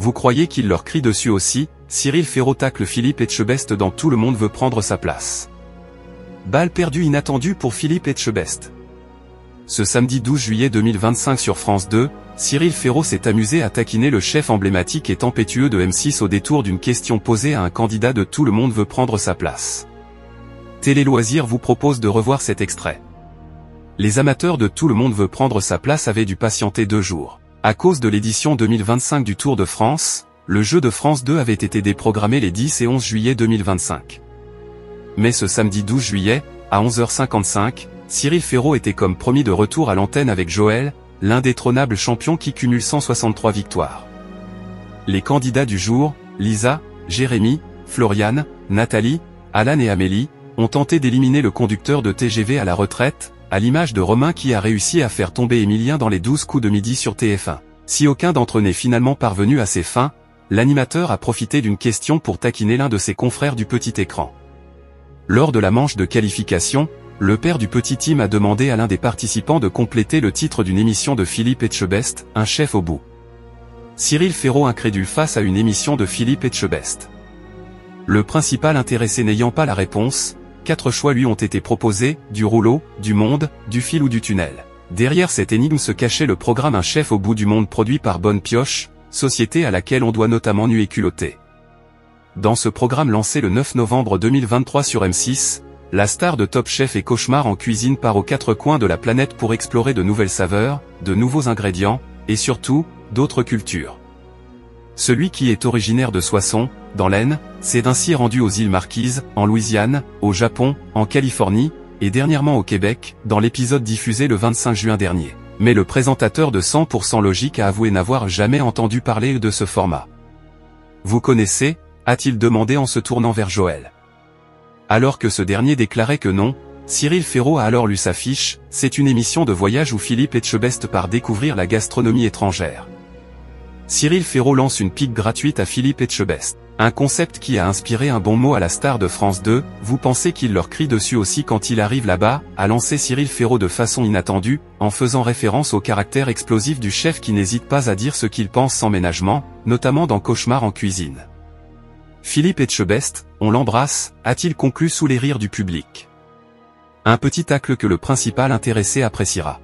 Vous croyez qu'il leur crie dessus aussi? Cyril Ferraud tacle Philippe Etchebest dans Tout le monde veut prendre sa place. Balle perdue inattendue pour Philippe Etchebest. Ce samedi 12 juillet 2025 sur France 2, Cyril Ferraud s'est amusé à taquiner le chef emblématique et tempétueux de M6 au détour d'une question posée à un candidat de Tout le monde veut prendre sa place. Télé Loisirs vous propose de revoir cet extrait. Les amateurs de Tout le monde veut prendre sa place avaient dû patienter 2 jours. À cause de l'édition 2025 du Tour de France, le jeu de France 2 avait été déprogrammé les 10 et 11 juillet 2025. Mais ce samedi 12 juillet, à 11h55, Cyril Ferraud était comme promis de retour à l'antenne avec Joël, l'indétrônable champion qui cumule 163 victoires. Les candidats du jour, Lisa, Jérémy, Floriane, Nathalie, Alan et Amélie, ont tenté d'éliminer le conducteur de TGV à la retraite, à l'image de Romain qui a réussi à faire tomber Émilien dans les 12 coups de midi sur TF1. Si aucun d'entre eux n'est finalement parvenu à ses fins, l'animateur a profité d'une question pour taquiner l'un de ses confrères du petit écran. Lors de la manche de qualification, le père du petit Tim a demandé à l'un des participants de compléter le titre d'une émission de Philippe Etchebest, Un chef au bout. Cyril Ferraud incrédule face à une émission de Philippe Etchebest. Le principal intéressé n'ayant pas la réponse, 4 choix lui ont été proposés, du rouleau, du monde, du fil ou du tunnel. Derrière cette énigme se cachait le programme Un chef au bout du monde produit par Bonne Pioche, société à laquelle on doit notamment Nu et Culotté. Dans ce programme lancé le 9 novembre 2023 sur M6, la star de Top Chef et Cauchemar en cuisine part aux 4 coins de la planète pour explorer de nouvelles saveurs, de nouveaux ingrédients, et surtout, d'autres cultures. Celui qui est originaire de Soissons, dans l'Aisne, s'est ainsi rendu aux îles Marquises, en Louisiane, au Japon, en Californie, et dernièrement au Québec, dans l'épisode diffusé le 25 juin dernier. Mais le présentateur de 100% Logique a avoué n'avoir jamais entendu parler de ce format. Vous connaissez, a-t-il demandé en se tournant vers Joël. Alors que ce dernier déclarait que non, Cyril Ferraud a alors lu sa fiche, c'est une émission de voyage où Philippe Etchebest part découvrir la gastronomie étrangère. Cyril Ferraud lance une pique gratuite à Philippe Etchebest. Un concept qui a inspiré un bon mot à la star de France 2, vous pensez qu'il leur crie dessus aussi quand il arrive là-bas, a lancé Cyril Ferraud de façon inattendue, en faisant référence au caractère explosif du chef qui n'hésite pas à dire ce qu'il pense sans ménagement, notamment dans Cauchemar en cuisine. Philippe Etchebest, on l'embrasse, a-t-il conclu sous les rires du public. Un petit tacle que le principal intéressé appréciera.